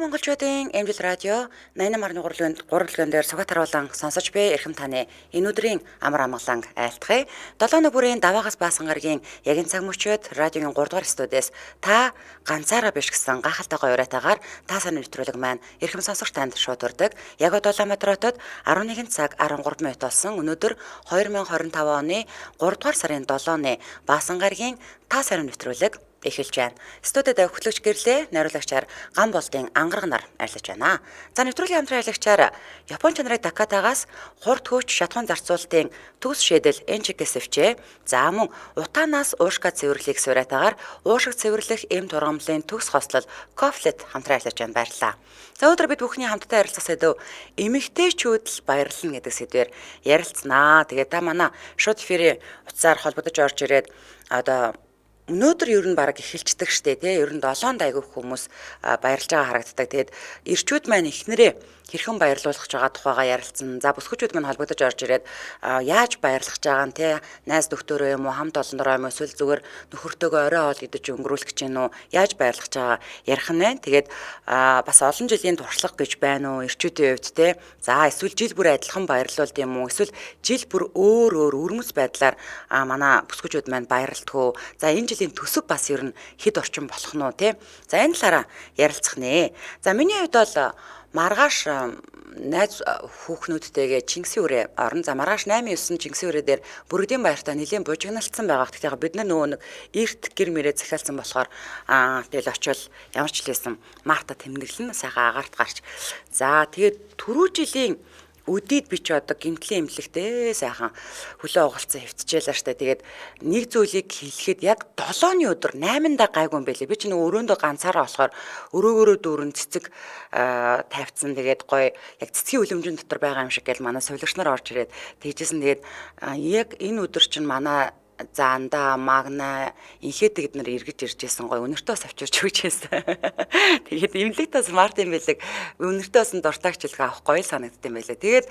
Монголчуудын Эмжил радио 88.3 дээр сугат харуулан сонсож буй эрхэм таны энэ өдрийн амар амгалан айлтгая. 7 бүрийн даваагаас баасан гарагийн яг энэ цаг мөчид радиогийн 3 дугаар студиэс та ганцаараа биш гэсэн гайхалтай гоё уриатаагаар та сайн нэвтрүүлэг маань эрхэм сонсогч танд шууд хүрдэг. Яг одоо Улаанбаатар хотод 11 цаг 13 минут болсон. Өнөөдөр 2025 оны 3 дугаар сарын 7-ны баасан гарагийн та сайн нэвтрүүлэг эхэлж байна. Студид хөтлөгч гэрлээ найруулагчаар ган болтын ангарганаар арилж байна. За нэвтрүүлгийн хамтран аялагчаар Япон чанарыг Дакатагаас хурд хөөч шатхуун зарцуулалтын төгс шийдэл энчикэсвчээ. За мөн утаанаас уушка цэвэрлэх сураатаагаар уушиг цэвэрлэх эм тургамлын төгс хослол кофлет хамтран арилж байна. Баярлалаа. За өнөөдөр бид бүхний хамтдаа ярилцах сэдв эмэгтэйчүүд л баярлна гэдэг сэдвээр ярилцсанаа. Тэгээд та манай шууд эфирийн утсаар холбогдож орж ирээд одоо өнөөдөр ер нь баг эхэлцдэг штэ тий. Ер нь 7 дайгуух хүмүүс баярлж байгаа харагддаг. Тэгээд ирчүүд маань ихнэрээ хэрхэн баярлуулах гэж байгаа тухайгаа ярилцсан. За бүсгүүчүүд маань холбогдож орж ирээд яаж баярлах гэж байгаа нь тий. Найз нөхдөөрөө юм уу, хамт олондороо юм уу, эсвэл зүгээр нөхөртөөгөө орой хоол идэж өнгөрүүлэх гэж гин үү, яаж баярлах гэж байгаа ярих нь байна. Тэгээд бас олон жилийн туршлага гэж байна уу ирчүүдийн хувьд тий. За эсвэл жил бүр адилхан баярлуулд юм уу, эсвэл жил бүр өөр өрмөц байдлаар манай бүсгүүчүүд маань баярлдгүү. За энэ жилийн төсөв бас ер нь хэд орчим болох нь уу тий. За энэ талаараа ярилцах нэ. За миний хувьд бол маргааш найз хүүхнүүдтэйгээ Чингисийн үрээ орон. За маргааш 8-9 Чингисийн үрээ дээр бүргэдийн баяртаа нэлийн бужигналцсан байгаа. Тэгэхээр бид нар нөгөө нэг эрт гэр мэрээ захиалсан болохоор тэгэл очивол ямар ч хэлсэн Марта тэмдэглэн сайхан агаарт гарч. За тэгээд түрүү жилийн өдийд би ч одоо гимтлийн эмнэлэгтэй сайхан хөлөө угалцсан хөвтчихээлээ штэ. Тэгээд нэг зүйлийг хэлэхэд яг 7-ны өдөр 8-даа гайгүй юм байлээ. Би ч нэг өрөөндөө ганцаараа болохоор өрөөгөөрөө дүүрэн цэцэг тавьцсан. Тэгээд гоё яг цэцгийн үлэмжийн дотор байгаа юм шиг гэл манай сувилагч нар орж ирээд тэгжсэн. Тэгээд яг энэ өдөр чинь манай занда магна инхээдэг эднэр эргэж ирж байсан гой өнөртөөс авчирч өгчээсэн. Тэгээд имлэгтээ смарт юм байлэг өнөртөөс нь дуртагч хэлгээ авах гоё санагдсан юм байлээ. Тэгээд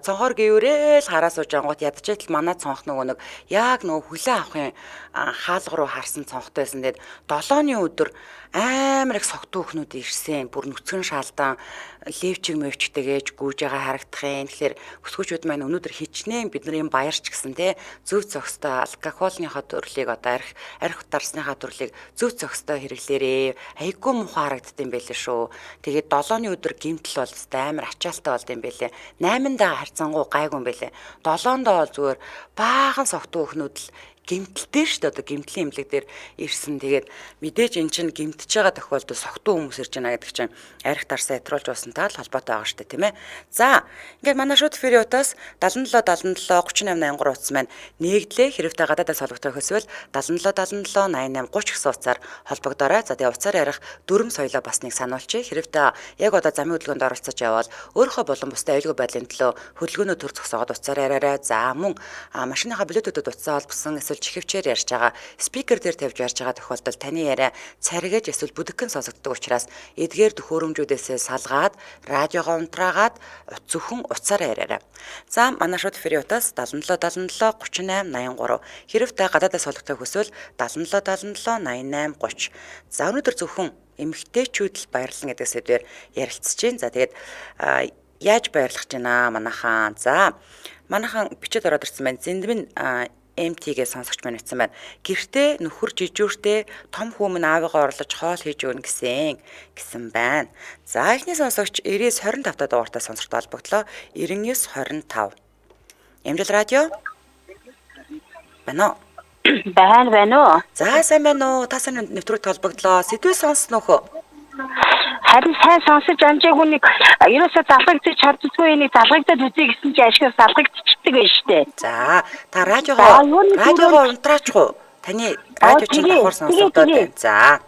цонхоор гіврээл хараа сууж ангууд ядчихэл манай цонх нөгөө нэг яг нөгөө хүлээ авахын хаалга руу харсан цонхтой байсан. Тэгээд 7-ны өдөр амар их согтуу хнүүд ирсэн. Бүр нүцгэн шаалдан левчиг мөвчтэйгээж гүйж байгаа харагдах юм. Тэгэхээр бүсгүүчүүд маань өнөөдөр хичнээн бидний баярч гэсэн те зөв зохистой алкогольныхоо төрлийг одоо арх утаарсныхаа төрлийг зөв зохистой хэрэглээрээ айгүй муухай харагддсан байлээ шүү. Тэгээд 7-ны өдөр гимтэл бол амар ачаалттай болд юм байлээ. 8-даа харьцангуй гайгүй юм байлээ. 7-доо бол зүгээр баахан согтуу хнүүд л гимтэлтэй шүү дээ. Одоо гимтлийн эмнэлэг дээр ирсэн. Тэгээд мэдээж эн чинь гимтэж байгаа тохиолдолд согтуу хүмүүс ирж байна гэдэг чинь арх тарсаа ятруулж уусантай л холбоотой байгаа шүү дээ, тийм ээ. За, ингээд манай шууд эфирийн утаас 77 38 83 утас маань нэгдлээ. Хэрэгтэй гадаадаас холбогдох хүсвэл 77 88 30 гэсэн утсаар холбогдоорой. За, тэгээд утсаар ярих дүрм соёлоо бас нэг сануулчих. Хэрэгтэй яг одоо замын хөдөлгөөнд оролцож явбал өөрийнхөө болон бусдын аюулгүй байдлын төлөө хөдөлгөөнөө төр зогсоогоод утсаар яриарай. За, мөн машиныхаа блютутэд утсаа холбосон чихвчээр ярьж байгаа спикер дээр тавьж ярьж байгаа тохиолдолд таны яриа царигэж эсвэл бүдэгхэн сонсогддог учраас эдгээр төхөөрөмжүүдээсээ салгаад радиогоо унтраагаад зөвхөн утсаараа яриарай. За манай шууд эфирийн утас 77 38 83 хэрэгтэй гадаадаас холбогдох хүсвэл 77 88 30. За өнөөдөр зөвхөн эмэгтэйчүүд л баярлна гэдэг сэдвээр ярилцж байна. За тэгээд яаж баярлах гэж байна манайхан. За манайхан бичээд ороод ирсэн байна. Зэндвэн MT-гээ сонсогч маань утсан байна. Гэртээ нөхөр жижүүртэй том хүү минь аавыгаа орлож хоол хийж өгнө гэсэн байна. За эхний сонсогч 9925 дугаартай сонсогч холбогдлоо. 9925. Эмжил радио. Байна уу? Байна уу? За сайн байна уу? Та сайн нэвтрүүлэгт холбогдлоо. Сэдвээ сонссноо хөө? Харин сайн сонсож амжаагүй нэг ерөөсөө залгагдчих чаддгүй нэг залгагдаад үзье гэсэн чи ашигаас залгагдчихдаг байж тээ. За та радиогоо унтраачгүй. Таны радио чинь давхар сонсогдоод байна. За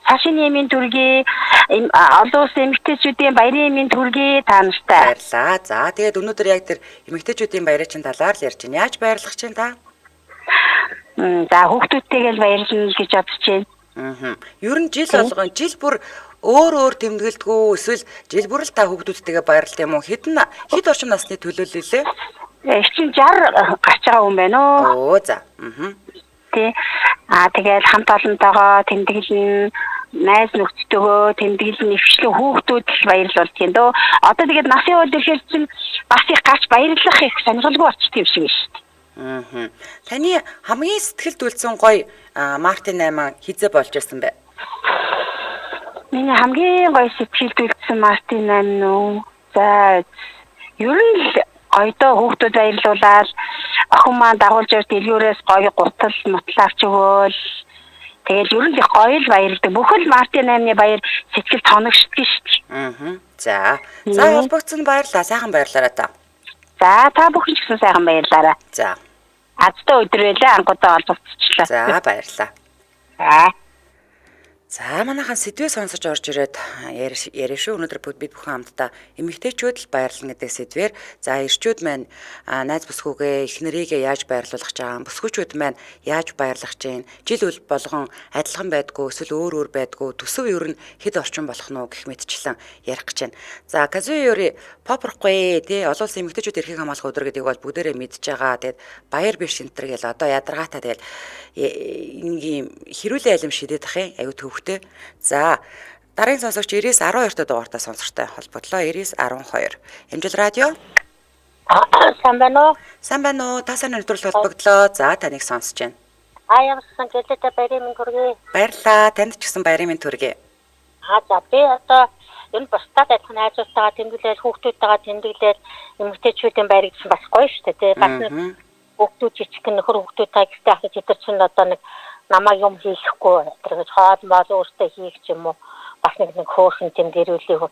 цаашны эмийн төргий олон улсын эмэгтэйчүүдийн баярын эмийн төргий та нартай. Баярлаа. За тэгээд өнөөдөр яг тэр эмэгтэйчүүдийн баярын чинь талаар л ярьж байна. Яаж баярлах чинь та? За хүүхдүүдтэйгээ л баярлна гэж бодож байна. Ер нь жил болгон жил бүр өөр тэмдэглэдэггүй эсвэл жил бүр л та хүүхдүүдтэйгээ баярлалт юм уу? Хэд орчим насны төлөөлөлөө? Чинь 60 гарч байгаа хүн байна уу? Оо за. Тий. Тэгээд хамт олонтойгоо тэмдэглэн найз нөхдөдөө тэмдэглэл нэвшлэн хүүхдүүд их баярлуулт юм дөө. Одоо тэгээд насын хувьд ихээр чинь бас их гарч баярлах их сонирхолгүй болчих юм шиг байна шүү дээ. Таны хамгийн сэтгэлд үлдсэн гоё Мартин 8 хизээ болж ирсэн бэ? Миний хамгийн гоё сэтгэлд үлдсэн Мартин 8 нүү. За ер нь л гоёдоо хүүхдүүд баярлуулаад охин маань дагуулж явж дэлгүүрээс гоё гутал мутал авч өгөөл. Тэгэл ер нь их гоё л баярлдаг. Бүхэл Мартин 8-ны баяр сэтгэл тоногшдгийг шүү дээ. За холбогдсон баярлалаа. Сайхан баярлаарай та. За та бүхэн ч гэсэн сайхан баярлаарай. За. Азтай өдөр байлаа ангуудаа олбогдчихлаа. За баярлалаа. За. За манайхан сэдвээ сонсож орж ирээд яриа шүү. Өнөөдөр бид бүхэн хамтдаа эмэгтэйчүүд л баярлна гэдэг сэдвээр за эрчүүд маань найз бүсгүйгээ эхнэрийгээ яаж баярлуулах чагаан бүсгүйчүүд маань яаж баярлах чинь жил үл болгон адилхан байдгүй эсвэл өөр байдгүй төсөв ер нь хэд орчин болох нь уу гэх мэтчлэн ярих гэж байна. За Казуюри попрохгүй тий олон улсын эмэгтэйчүүд эрхийг хамгаалах өдөр гэдэг бол бүгдээрээ мэдж байгаа. Тэгээд баяр биш энтер гэл одоо ядаргаатай тэгэл ингийн хэрүүлэн алим шидэт ах юм аюу төвхтэй. За дараагийн сонсогч 90-12 дугаартай сонсогчтой холбогдлоо 90-12. Эмжил радио. Сайн байна уу? Сайн байна уу? Тасаа нэвтрүүлэг холбогдлоо. За таныг сонсож байна. Ямарсан гэлээдэ баярын минь хүргэе. Баярлаа. Танд ч гэсэн баярын минь хүргэе. За би одоо энэ бусдад адилхан найзуудтайгаа тэмдэглээл хүүхдүүдтэйгээ тэмдэглээл эмэгтэйчүүдийн баяр гэсэн бас гоё шүү дээ. Бас нэг хүүхдүүд жижиг нөхөр хүүхдүүдтэй гэртээ ахиж өдөр чинь одоо нэг намайг юм хийхгүй тэр гэж хоол мол өөртөө хийх юм уу бас нэг хөөрхөн тийм гэрүүлэх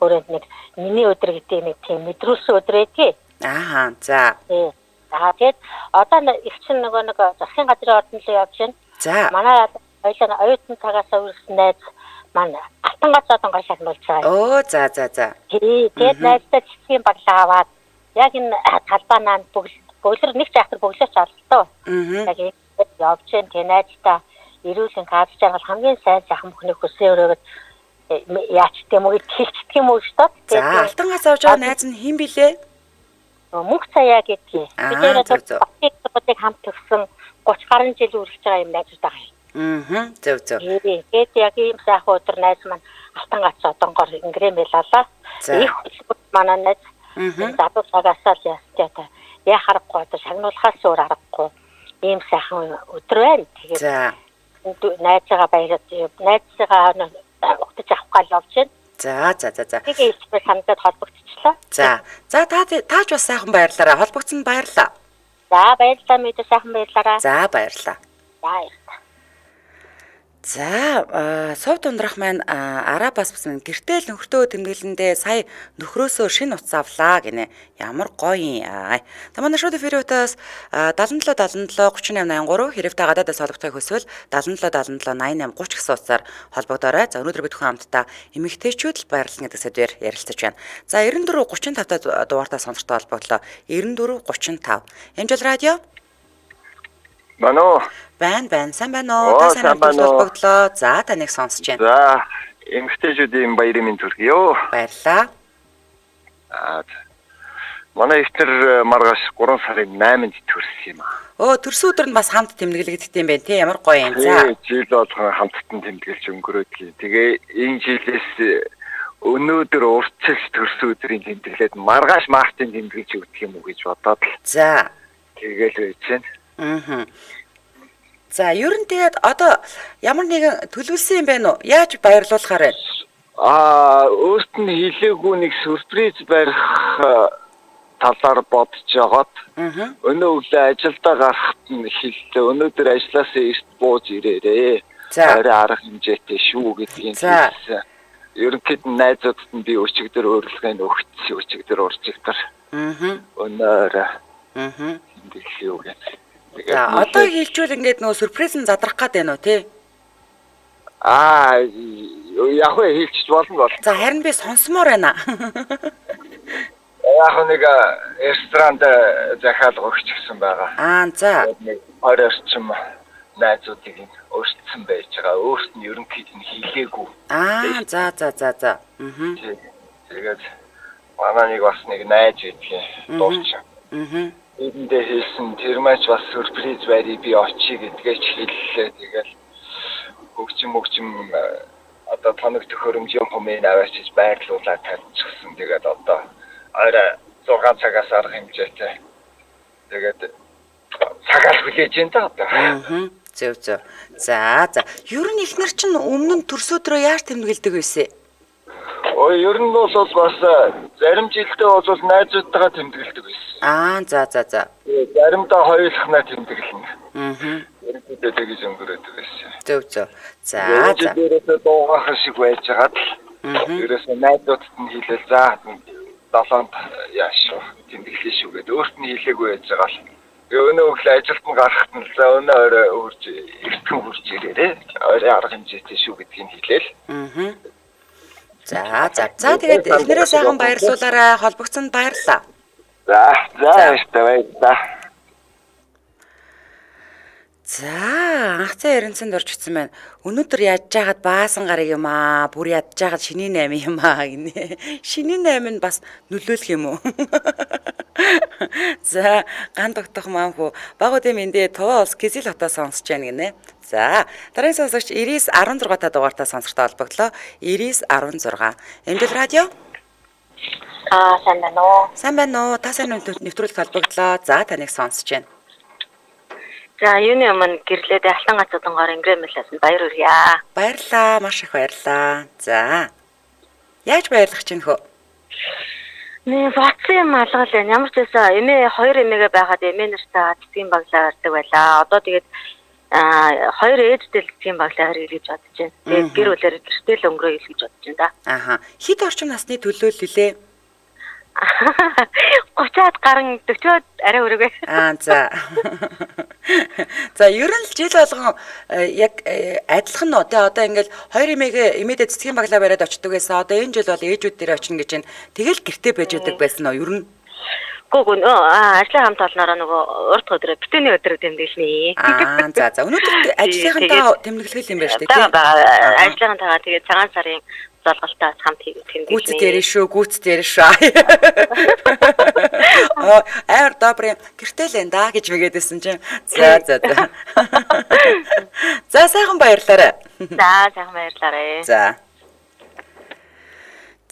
өрөөнд нэг миний өдөр гэдэг нэг тийм мэдрүүлсэн өдөр эдгээ. За. Тэгээд одоо их чинь нэг засгийн газрын ордонлоо явж байна. За. Манай хоёлаа оюутан цагаас үргэлжлэн найз маань алтан гац одон гой шагнуулж байгаа. За. Тэгээд найзтай чичгийн баглаа аваад яг энэ талбаанаа бөглөр нэг чахтар бөглөөч орлоо. Яг явж гэн тэнайдаа эрүүлэн кадр жаргал хамгийн сайн сайхан бүхнийг хүсээ өрөөгд яач тийм үү хэлчихдэг юм уу шүү дээ. За алтан гац авч байгаа найз нь хэн блэ? Мөнх цаяа гэдгийг. Бид нэрээ хамт төгсөн 30 гаруй жил үргэлж байгаа юм найз байгаа. Зөв. Тэгээд яг ийм сайхан өдөр найз маань алтан гац одонгоор ингрэм байлаа. Их манай найз задуу цагаасаа л ястаа яа харахгүй одоо шагнуулахаас өөр аргагүй. Ийм сайхан өдөр байна. Тэгээд найзгаа баяраад найзгаа ухтаж авах гал явж байна. За. Тэгээд ихтэй хамтдаа холбогдчихлаа. За тааж бас сайхан баярлаарай. Холбогдсон баярлаа. За баярлалаа мэдээ сайхан баярлаарай. За баярлаа. За сувд ундрах маань арабаас бас гэртэл нөхртөө тэмдэглэндээ сая нөхрөөсөө шинэ утас авлаа гинэ. Ямар гоё юм. Та манай шууд эфирээс 77 38 83 хэрэгтэй гадаадаас холбогдохыг хүсвэл 77 88 30 гэсэн утсаар холбогдоорой. За өнөөдөр бид бүхэн хамтдаа эмэгтэйчүүд л баярлна гэдэг сэдвээр ярилцаж байна. За 94 35 дугаартаа сонсогчтой холбогдлоо. 94 35. Эмжил радио. Мано. Байна. Сайн байна уу? Та сайн холбогдлоо. За таныг сонсож байна. За эмэгтэйчүүдийн баярын минь төргийё. Баярлаа. Манай ихтер маргааш 3 сарын 8-нд төрсөн юм аа. Төрсөн өдөр нь бас хамт тэмдэглэгддэг юм байна тий. Ямар гоё юм. За. Жил болгон хамттан тэмдэглэж өнгөрөөдгийг. Тэгээ энэ жилээс өнөөдөр урьдчилж төрсөн өдрийн тэмдэглээд маргааш Мартин тэмдэглэж өгдөг юм уу гэж бодоод л. За. Тэгээл байж байна. За ер нь тэгээд одоо ямар нэгэн төлөвлөсөн юм байна уу? Яаж баярлуулахаар байна? Өөрт нь хэлээгүй нэг сюрприз барих талаар бодож байгаад өнөө өглөө ажилдаа гарахт нь хэллээ. Өнөөдөр ажлаасаа эрт бууж ирээрээ. Арай арга хэмжээтэй шүү гэдгийг хэлсэн. Ерөнхийд нь найзуудад нь би өчигдөр өөрлөгөөнд өгсөн. Өчигдөр уржигдөр. Өнөөр. Дэлхий юу гэж. За одоо хэлжүүл ингээд нөө сюрприз нь задрах гээд байна уу тий? Яг хэлчих болно. За харин би сонсомоор байна. Яг нэг ресторанд захиалга өгч гисэн байгаа. За. Нэг 20 орчим найзуудыг өөрчлөсөн байж байгаа. Өөрт нь ерөнхийд нь хийлээгүй. За. Тэгээд манай нэг бас нэг найз гэдгийг дуурч. Эндээ хэлсэн тэр маш бас сюрприз байрыг би очие гэдгээ ч хэллээ. Тэгэл хөгжим одоо тоног төхөөрөмжийн хумын аваачиж байрлуулаад тавьчихсан. Тэгээд одоо орой 6 цагаас арга хэмжээтэй. Тэгээд цагаал хүлээж ин та одоо. Зөв. За. Ер нь ихнэр чинь өмнө нь төрсөдрөө яаж тэмдэглэдэг байсан? Ер нь бол бас зарим жилдээ бол найзуудтайгаа тэмдэглэдэг байсан. За. Заримдаа хоёулахнаа тэмдэглэнэ. Ерөнхийдөө тэгж өнгөрөөдөг байсан. Зөв. За. Ерөөсөө дуугахын шиг байжгаад л ерөөсөө найзуудад нь хэлээл за 7-нд яаш тэмдэглэе шүү гэдэг. Өөрт нь хэлээгүй байж байгаа л. Өнөө өглөө ажилд нь гарахт нь за өнөө орой үрж эртхэн хурж ирээрээ. Орой арга хэмжээтэй шүү гэдгийг хэлээл. За тэгээд эхнэрээ сайхан баярлуулаарай. Холбогцсонд баярлалаа. За баярлалаа. За анх цаа эренцэнд орж утсан байна. Өнөөдөр яаж жагаад баасан гарыг юм аа. Бүр яаж жагаад шиний 8 юм аа гинэ. Шиний 8 нь бас нөлөөлөх юм уу? За ган тогтох маанхүү. Багуудын мэндэ Туваа улс Кизил хотоо сонсож байна гинэ. За дараагийн сонсогч 9916 та дугаартаа сонсортой холбогдлоо. 9916. Эмдэл радио. Сайн байна уу? Та сайн нэвтрүүлэг холбогдлоо. За таныг сонсож байна. За юуны өмнө гэрлээд алтан гацуудангоор ингрэмэлээс баяр хүргье. Баярлалаа, маш их баярлалаа. За. Яаж баярлах чинь хөө? Нэ бацсан юм алгал байна. Ямар ч байсан эмээ 2 эмээгээ байхад эмээ нартаа цэцгийн баглаа барьдаг байлаа. Одоо тэгээд 2 ээжтэй цэцгийн баглаа харъя гэж бодож байна. Тэгээд гэр бүлээр гэртэл өнгөрөө ил гэж бодож байна да. Хэд орчим насны төлөөлөлөө? 30-аад гарan 40-аад арай өрөөгөө. За. За ер нь л жил болгон яг адилхан нь одоо ингээл 2 эмээдээ цэцгийн баглаа бариад очдөг байсан. Одоо энэ жил бол ээжүүд дээр очно гэж байна. Тэгэл гэртээ байж байдаг байсан уу ер нь? Гүг ажлын хамт олноороо нөгөө урт өдрөө битүүний өдрөө тэмдэглэнэ. За өнөөдөр ажлынхантаа тэмдэглэх юм байна шүү дээ. Ажлынхантаа тэгээд цагаан сарын золголтоос хамт тэмдэглэнэ. Гүцэд ярина шүү. Амар добрын гэртэл энэ да гэж мэгээдсэн чинь. За. За сайхан баярлаарай. Сайхан баярлаарай. За.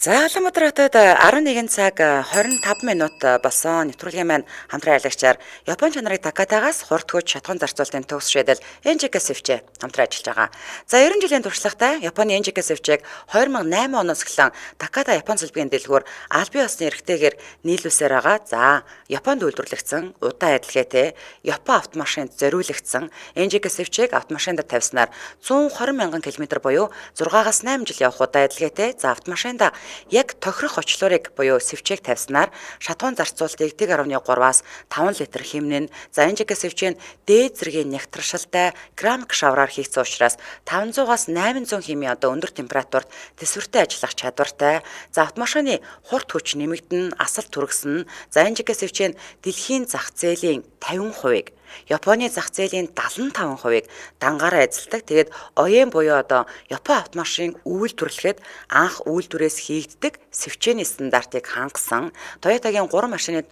За Улаанбаатар хотод 11 цаг 25 минут болсон нэвтрүүлгийн маань хамтран аялагчаар Япон чанарын Такатагаас хурдгүйч шатгон зарцуулалтын төгс шийдэл NJK Swift хамтран ажиллаж байгаа. За 90 жилийн туршлагатай Японы NJK Swift-ийг 2008 оноос эхлэн Таката Япон сүлбгийн дэлгүүр албан ёсны эрхтэйгээр нийлүүлсээр байгаа. За Японд үйлдвэрлэгдсэн удаа адилгээтэй Япон автомашинд зориулагдсан NJK Swift-ийг автомашинд тавьснаар 120 мянган км буюу 6-аас 8 жил явах удаа адилгээтэй за автомашинда яг тохирох очлоорыг буюу сэвчээг тавьснаар шатуун зарцуултыг 1.3-аас 5 литр хэмнэн за NJK сэвчийн дээд зэргийн нягтрашилтай керамик шавраар хийгдсэн учраас 500-аас 800 хэмээн одоо өндөр температурт тэсвэртэй ажиллах чадвартай. За автомашины хурд хүч нэмэгдэн, асал түргсэн. За NJK сэвчийн дэлхийн зах зээлийн 50%-ийг Японы зах зээлийн 75%-ийг дангаараа эзэлдэг. Тэгээд оен буюу одоо Япон автомашин үйлдвэрлэхэд анх үйлдвэрээс хийгддэг сэвчээний стандартыг хангасан Toyota-гийн 3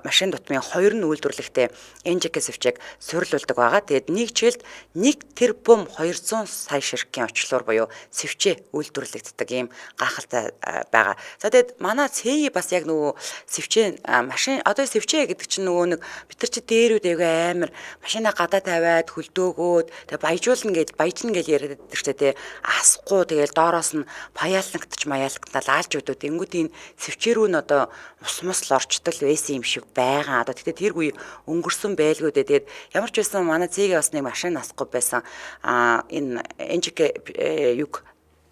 машин дутмын 2 нь үйлдвэрлэхдээ NJK сэвчээг суйрлуулдаг байгаа. Тэгээд нэг жилд 1 тэрбум 200 сая ширхгийн очлоор буюу сэвчээ үйлдвэрлэгддэг ийм гайхалтай байгаа. За тэгээд манай CE бас яг нөгөө сэвчээ машин одоо сэвчээ гэдэг чинь нөгөө нэг бид нар чи дээрүүд амар машина гадаа тавиад хөлдөөгөөд тэгээ баяжуулна гэж яриад байдаг ч тэгээ асахгүй тэгээ доороос нь паяалнагдчих маяалгатал аалж өдөө тэнгүүдийн сэвчээрүү нь одоо ус лорчтол байсан юм шиг байгаа. Одоо тэгтээ тэр үе өнгөрсөн байлгүй дээ. Тэгээд ямар ч байсан манай цэгийн бас нэг машин асахгүй байсан. Энэ NJK юг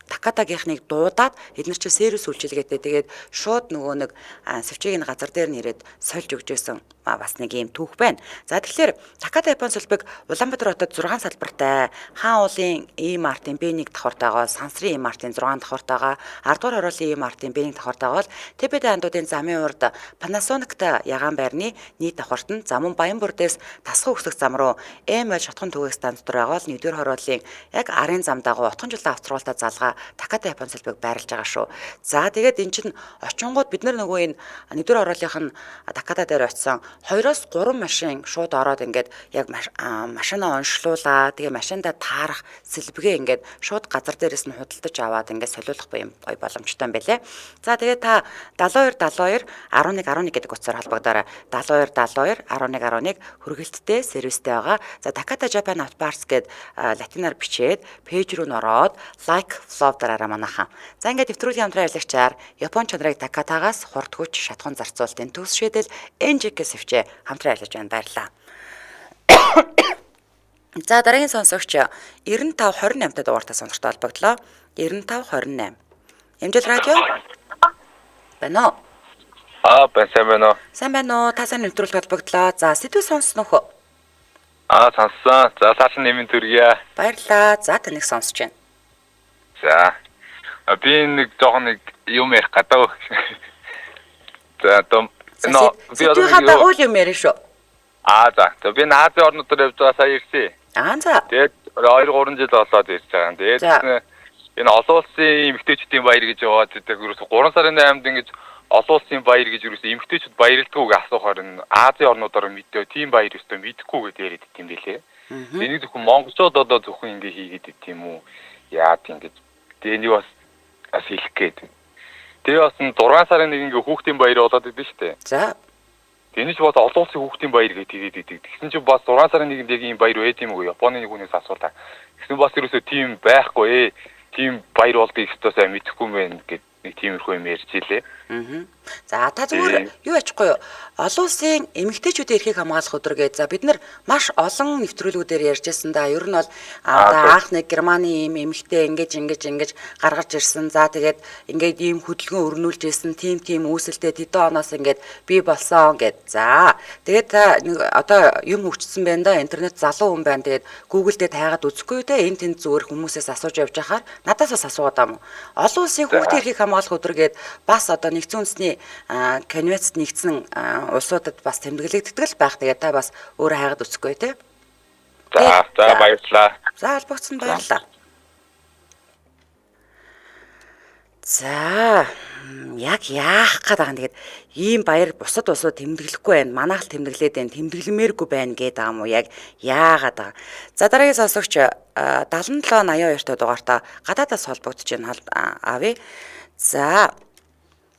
Такатагийнхныг дуудаад эдгээр чи сервис үйлчилгээтэй тэгээд шууд нөгөө нэг сэвчээгийн газар дээр нь ирээд сольж өгч байсан бас нэг юм түүх байна. За тэгэхээр Таката Япон сүлбэг Улаанбаатар хотод 6 салбартай хаан уулын E-Mart-ын B1 давхартайгаа, Сансрын E-Mart-ын 6 давхартайгаа, 10 дугаар хорооллын E-Mart-ын B1 давхартайгаа бол TBD андуудын замын урд Panasonic-та ягаан байрны нийт давхарт нь за мөн Баянбүрдээс Тасгын өсгөх зам руу ML шатхан түгээх станц дотор байгаа бол 1-р хорооллын яг арын зам дагуу отхон жилийн австралтай залгаа Таката Япон салбыг байрлаж байгаа шүү. За тэгээд эн чинь очингууд бид нар нөгөө энэ нэгдүгээр ороолынх нь Таката дээр очисон 2-3 машин шууд ороод ингээд яг машинаа онцлуулаа. Тэгээ машиндаа таарах сэлбгээ ингээд шууд газар дээрээс нь худалдаж аваад ингээд солиулах гоё боломжтой юм байлээ. За тэгээд та 72 11 гэдэг утсаар холбогдоорой. 72 11 хүргэлттэй сервистэй байгаа. За Takata Japan Auto Parts гэд латинаар бичээд пэйж рүү н ороод like follow дараараа манайхан. За ингээд нэвтрүүлгийн хамтран явлагчаар Япон чанарыг Takatагаас хурдгүйч шатхан зарцуулалтын төгс шийдэл NJK-с хөвчөө хамтран ажиллаж байна. Баярлалаа. За дараагийн сонсогч 9528 дугаартай сонирхтой холбогдлоо. 9528. Эмжил радио. Бано. Сайн байна уу? Сайн байна уу? Та сайн нэвтрүүлэг холбогдлоо. За сэдв сонссон уу? Сонссон. За цааш нэмэн төргийа. Баярлалаа. За таныг сонсож байна. За. Би нэг жоохон юм ярих гадаа. За би одоо үл юм ярих шүү. За. Би Азийн орнуудаар явж байгаа сая ирсэн. За. Тэгээд 2-3 жил болоод ирж байгаа. Тэгээд энэ олон улсын эмэгтэйчүүдийн баяр гэж яваад тэгээд ерөөсө 3 сарын 8-нд ингэж олон улсын баяр гэж ерөөсө эмэгтэйчүүд баярлдаггүй гэж асуухаар нь Азийн орнуудаар мэдээ тийм баяр өстой мэдхгүй гэж яриад идэм байлээ. Энийг зөвхөн монголчууд одоо зөвхөн ингэ хийгээд ид юм уу? Яад ингэж тэнийг бас хэлэх гээд. Тэгээ бас 6 сарын 1 ингээ хүүхдийн баяр болоод идэв штэ. За. Тэнийг бас олон улсын хүүхдийн баяр гэж хэлээд идэв. Тэгсэн чинь бас 6 сарын 1-нд яг ийм баяр байд юм уу? Японы нэг хүнээс асуулаа. Тэгсэн бас ерөөсө тийм байхгүй. Тийм баяр болдгийг өстой сайн мэдэхгүй мэн гэд нэг тиймэрхүү юм ярьж илээ. За та зүгээр юу ачихгүй юу? Олон улсын эмэгтэйчүүдийн эрхийг хамгаалах өдөр гэж. За бид нар маш олон нэвтрүүлгүүдээр ярьж байсан да. Ер нь бол одоо анх нэг Германы ийм эмэгтэй ингэж гаргаж ирсэн. За тэгээд ингээд ийм хөдөлгөөн өрнүүлж ирсэн. Тим үүсэлтэй тэдэн оноос ингээд бий болсон гэд. За тэгээд та одоо юм хөгжсөн байна да. Интернет залуу хүн байна. Тэгээд Google дээр тайгаад үзэхгүй те. Энд тэнд зүгээр хүмүүсээс асууж явж байхаар надаас бас асуугаад юм. Олон улсын хүүхдийн эрхийг хамгаалах өдөр гэж бас одоо нэгдсэн үндэсний конвенцэд нэгдсэн улсуудад бас тэмдэглэгддэг л байх. Тэгээд та бас өөрөө хайгаад үзэхгүй тий. За баярлалаа. За албагцсан баярлалаа. За яг яах гээд байгаа юм. Тэгээд ийм баяр бусад улсууд тэмдэглэхгүй байна. Манайх л тэмдэглээд байна. Тэмдэглэмээргүй байна гэдэг юм уу? Яг яагаад байгаа. За дараагийн сонсогч 7782 дугаартаа гадаадаас холбогдож байна авъя. За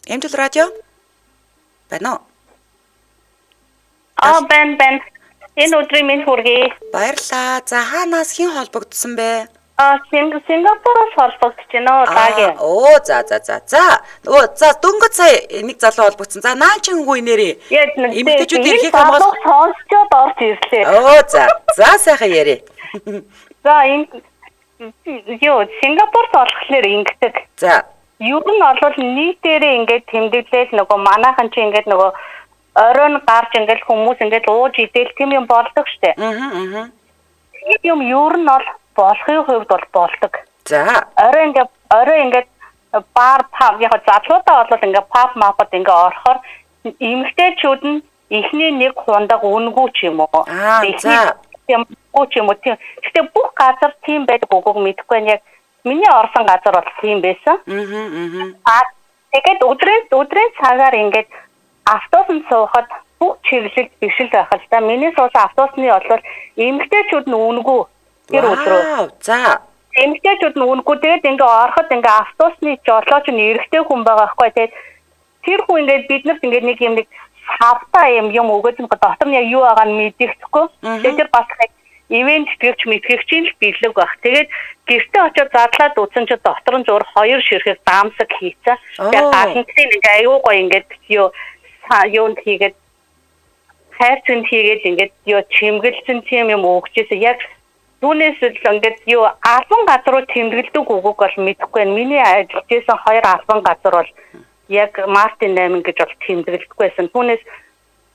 Эмжил радио байна уу? Ben. Энэ өдрийн минь хүргэе. Баярлалаа. За хаанаас хэн холбогдсон бэ? Сингапуроос холбогдож байна даагийн. За. Дөнгөж сая нэг залуу холбогдсон. За наанчинггүй нэрээ. Эмэгтэйчүүд эрхийг хамгаалах сонсчод орж ирлээ. За сайхан ярэ. За энэ Сингапурт болохоор ингэдэг. За. Юу нь бол нийтээрээ ингээд тэмдэглээл нөгөө манайхан чи ингээд нөгөө оройн гарч ингээд хүмүүс ингээд ууж идэл тийм юм болдог штэ. Тийм юм юу нь бол болохын хувьд бол болдог. За. Орой ингээд бар паб яг залуудаа бол ингээд паб мапад ингээд орохоор эмэгтэйчүүд нь эхний нэг хундаг үнгүй ч юм уу. За. Үгүй ч юм уу. Гэхдээ бүх газар тийм байдаг үгүйг мэдэхгүй яг миний орсон газар бол тийм байсан. Тэгээд өдрийн цагаар ингээд автобусанд суухад бүх чиглэлд бишил байх л да. Миний суусан автобусны бол эмэгтэйчүүд нь үнгүй тэр өдрөө. За. Эмэгтэйчүүд нь үнгүй тэгээд ингээд ороход ингээд автобусны жолооч нь эрэгтэй хүн байгаа байхгүй. Тэгээд тэр хүн ингээд биднэрт ингээд нэг савтаа юм өгөөд дотор нь юу байгаа нь мэдчихгүй. Тэгээд тэр бас ивент тэгвч мэдгэгчийн л биелэг баг. Тэгээд гэртээ очиод задлаад үзсэн чи дотор нь зур 2 ширхэг даамсаг хийцээ. Тэгээд галантын ингээ аюу гоё ингээд юунд хийгээд хайрцанд хийгээд ингээд чимгэлсэн тийм юм өгчээсээ яг түүнээс л ингээд 10 газар руу тэмдэглэдэг үгүйг бол мэдэхгүй байна. Миний ажиллаж байсан 2 10 газар бол яг Мартин 8 гэж бол тэмдэглэдэггүй байсан. Түүнээс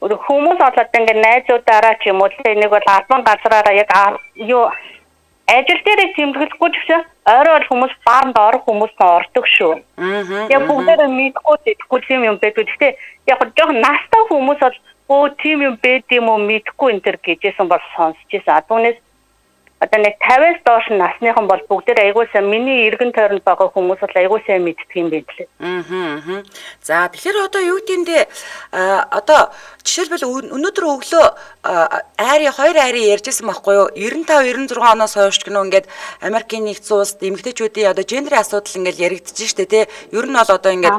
хүмүүс болоод ингээд найзуудаараа ч юм уу нэг бол 10 газраараа яг ажил дээр тэмдэглэхгүй ч гэсэн орой бол хүмүүс баарнд орох хүмүүс нь ордог шүү. Яг бүгдээрээ мэдгүй тийм юм байдаг. Гэхдээ яг жоохон настай хүмүүс бол тийм юм байд юм уу мэдгүй энэ төр гэжсэн бол сонсч байсан. Түүнээс одоо нэг 50-аас доош насныхан бол бүгд айгуусаа миний эргэн тойронд байгаа хүмүүс бол айгуусаа мэддэг юм байлээ. За тэгэхээр одоо юу гэдэндээ одоо жишээлбэл өнөөдөр өглөө хоёр айрын ярьжсэн байхгүй юу? 95 96 оноос хойш гэнэ ингээд Америкийн нэгдсэн улсад эмэгтэйчүүдийн одоо гендерийн асуудал ингээд яригдчих штэ тий. Ер нь бол одоо ингээд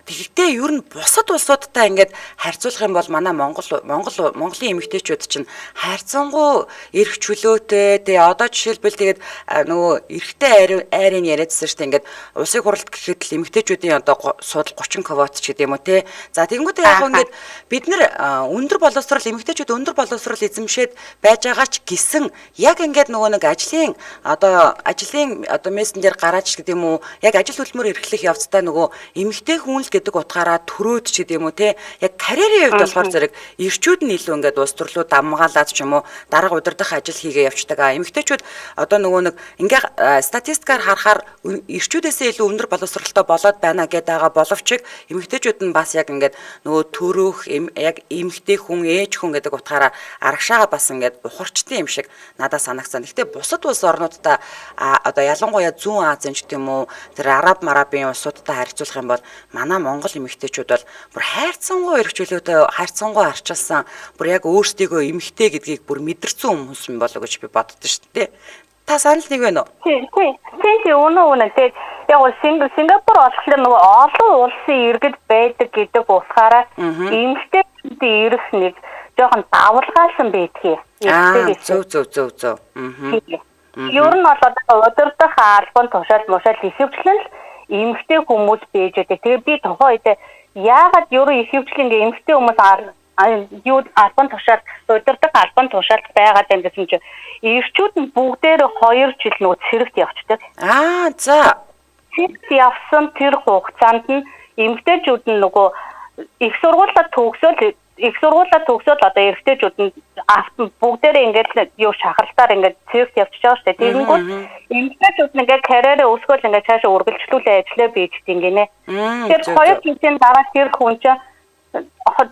тэгэхдээ ер нь бусад улсуудтай ингээд харьцуулах юм бол манай Монголын эмэгтэйчүүд чинь хайрцангуй эрх чөлөөтэй тий. Одоо жишээлбэл тэгээд нөгөө эрэгтэй айрын яриадсан штэ ингээд улсын хурлд гэхэд л эмэгтэйчүүдийн одоо судал 30 квот ч гэдэм үү тий. За тэгэнгүүт яг ингээд бид нар өндөр боловсрол эмэгтэйчүүд өндөр боловсрол эзэмшээд байж байгаа ч гэсэн яг ингээд нөгөө нэг ажлын мессенжер гараач гэдэг юм уу яг ажил хөдөлмөр эрхлэх явцдаа нөгөө эмэгтэй хүн л гэдэг утгаараа төрөөд ч гэдэг юм уу те яг карьерийн хувьд болохоор зэрэг эрчүүд нь илүү ингээд улс төрлөө дамгаалаад ч юм уу дарга удирдах ажил хийгээ явцдаг. Эмэгтэйчүүд одоо нөгөө нэг ингээ статистикаар харахаар эрчүүдээсээ илүү өндөр боловсролтой болоод байна гэдэг байгаа боловч эмэгтэйчүүд нь бас яг ингээд нөгөө төрөөх яг эмэгтэй хүн ээж хүн гэдэг утгаараа арагшаага бас ингээд ухарчтай юм шиг надад санагцсан. Гэхдээ бусад улс орнуудтай одоо ялангуяа зүүн Азийн ч гэдэм үү тэр арабын улсуудтай харьцуулах юм бол манай Монгол эмэгтэйчүүд бол бүр хайрцангуй эрх чөлөөтэй хайрцангуй арчилсан бүр яг өөрсдийгөө эмэгтэй гэдгийг бүр мэдэрсэн хүмүүс юм болоо гэж би боддоо шүү дээ. Та санал нэг байна уу? Тийм. Үнэ. Тэгээд яг Сингапур болохоор нөгөө олон улсын иргэд байдаг гэдэг утгаараа эмэгтэйчүүдийн эрх нэг жоохон давалгаалсан байдгийг. Зөв. Ер нь бол одоо удирдах албан тушаал ихэвчлэн л эмэгтэй хүмүүс байж байгаа. Тэгээд би тухайн үед яагаад ер нь ихэвчлэн эмэгтэй хүмүүс албан тушаал удирдах албан тушаалд байгаад юм гэсэн чинь эрчүүд нь бүгдээр 2 жил нөгөө цэрэгт явцдаг. За. Цэрэгт явсан тэр хугацаанд нь эмэгтэйчүүд нь нөгөө их сургуулаа төгсөөл одоо эрэгтэйчүүд нь бүгдээрээ ингээд юу шахалтаар ингээд цэрэгт явчихж байгаа шүү дээ. Тэгэнгүүт эмэгтэйчүүд нь ингээд карьерээ өсгөөл ингээд цаашаа үргэлжлүүлээ ажиллаа бийждэг ингэнэ. Тэр 2 жилийн дараа тэр хүн чинь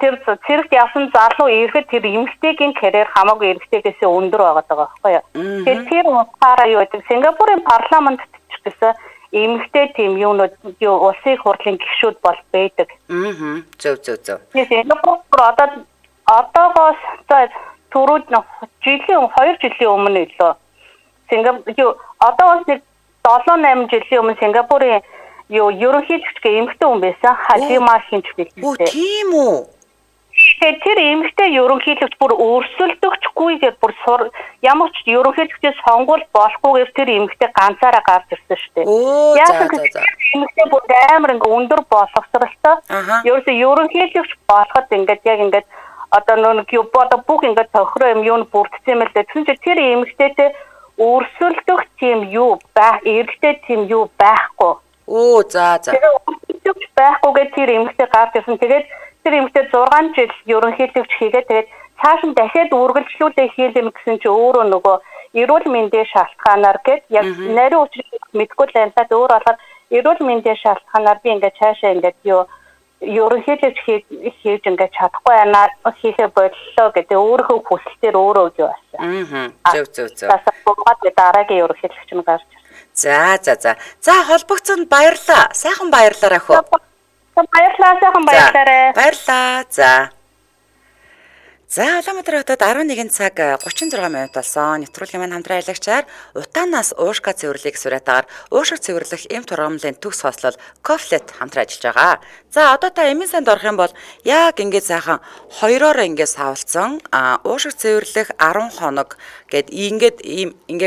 тэр цэрэгт явсан залуу ирэхэд тэр эмэгтэйгийн карьер хамаагүй эрэгтэйгээс өндөр байгаа байхгүй юу. Тэгэхээр тэр утгаараа юу гэдэг Сингапурын парламент ч гэсэн эмэгтэй тийм юунууд улсын хурлын гишүүд бол байдаг. Зөв. Сингапур одоогоос түрүүд 2 жилийн өмнө илүү одоогоос нэг 7-8 жилийн өмнө Сингапурын ерөнхийлөгч эмэгтэй хүн байсан Хажима хинч билээ. Тийм үү? Тэгээд тэр эмэгтэй ерөнхийлөгч бүр өрсөлдөгчгүйгээр бүр ямар ч ерөнхийлөгчөөс сонгуул болохгүйгээр тэр эмэгтэй ганцаараа гарч ирсэн шүү дээ. Яг эмэгтэй бүр амар өндөр боловсролтой. Ерөөсөө ерөнхийлөгч болоход ингээд одоо нэг бүх ингээд тохироо юм бүрдсэн юм л дээ. Тэгсэн чинь тэр эмэгтэйтэй өрсөлдөх тийм эрэгтэй тийм байхгүй. За. Тэр өрсөлдөгч байхгүйгээр тэр эмэгтэй гарч ирсэн. Тэгээд тэр эмэгтэй 6 жил ерөнхийлөгч хийгээд тэгээд цааш нь дахиад үргэлжлүүлээ хийлэм гэсэн чи өөрөө нөгөө эрүүл мэндийн шалтгаанаар гээд яг нарийн учрыг мэдгүй л энэ өөр болохоор эрүүл мэндийн шалтгаанаар би ингээд цаашаа ингээд ерөнхийлөгч хийж ингээд чадахгүй байна хийхээ боллоо гэдэг өөрөө хүсэлтээр өөрөө юу байсан. Зөв. Тасалбарт дараагийн ерөнхийлөгч нь гарч ирсэн. За холбогцонд баярлаа. Сайхан баярлаарай хөө. Баярлаа. За Улаанбаатар хотод 11 цаг 36 минут болсон. Нэвтрүүлгийн маань хамтран аялагчаар утаанаас уушка цэвэрлэх сураатаар уушиг цэвэрлэх эм тургамлын төгс хослол Кофлет хамтран ажиллаж байгаа. За одоо та эмийн санд орох юм бол яг ингээд сайхан хоёроор ингээд савлцсан уушиг цэвэрлэх 10 хоног гэд ингээд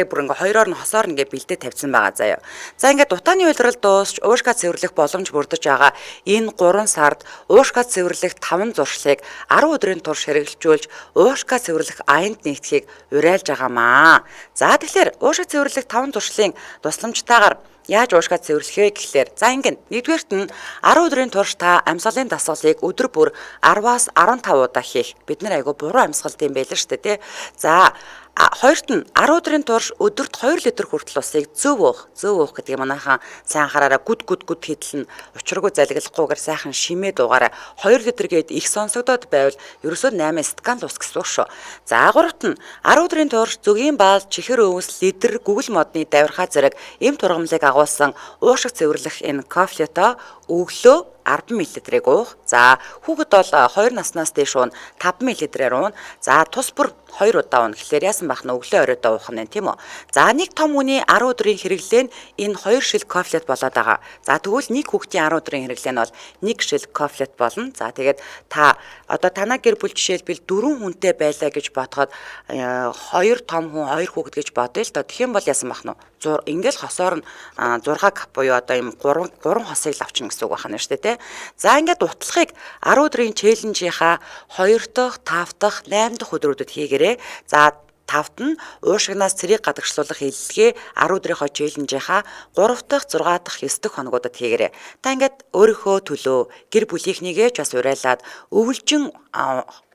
бүр ингээд хоёроор нь хосоор ингээд бэлдээ тавьсан байгаа заяа. За ингээд утааны уйлрал дуусч уушка цэвэрлэх боломж бүрдэж байгаа энэ 3 сард уушка цэвэрлэх 5 зуршлыг 10 өдрийн турш хэрэгжилж уушка цэвэрлэх аянд нэгтгэхийг уриалж байгаамаа. За тэгэхээр уушка цэвэрлэх 5 зуршлын тусламжтайгаар яаж уушка цэвэрлэх вэ гэхлээр за ингээд нэгдүгээрт нь 10 өдрийн турш та амьсгалын дасгалыг өдөр бүр 10-аас 15 удаа хийх. Бид нар айгу буруу амьсгалт юм байл шүү дээ тий. За Хоёрт нь 10 өдрийн турш өдөрт 2 литр хүртэл усыг зөв уух гэдэг манайхан сайн анхаараараа гүд хийдлэн учиргүй залгилахгүйгээр сайхан шимээд уугаараа 2 литр гээд их сонсогдоод байвал ерөөсөө 8 стакан ус гэсэн үг шүү. За 3-т нь 10 өдрийн турш зөгийн баал, чихэр өвс, лидер, гүгэл модны давирхаа зэрэг эм тургамлыг агуулсан уушиг цэвэрлэх энэ кофлето өглөө 10 мл-ийг уух. За хүүхэд бол 2 наснаас дээш уун 5 мл-ээр уун. За тус бүр 2 удаа уун. Тэгэхээр яасан бах нь өглөө оройдоо уух нь тийм үү. За нэг том хүний 10 өдрийн хэрэглээ нь энэ 2 шил кофлет болоод байгаа. За тэгвэл нэг хүүхдийн 10 өдрийн хэрэглээ нь бол 1 шил кофлет болно. За тэгээд та одоо танаа гэр бүл жишээлбэл 4 хүнтэй байлаа гэж бодоход 2 том хүн 2 хүүхэд гэж бодъё л доо. Тэгэх юм бол яасан бах нь ингээл хосоор нь 6 кап буюу одоо ийм 3 хосыг авчна гэсэн үг байна шүү дээ тий. За ингээд утлахыг 10 өдрийн челленжийнхаа 2 дахь, 5 дахь, 8 дахь өдрүүдэд хийгээрэй. За 5-т нь уушигнаас цэрийг гадагшлуулах илэрхий 10 өдрийнхөө челленжийнхаа 3 дахь, 6 дахь, 9 дахь хоногудад хийгээрэй. Та ингээд өөрийнхөө төлөө гэр бүлийнхнийгээ ч бас уриалаад өвөлжин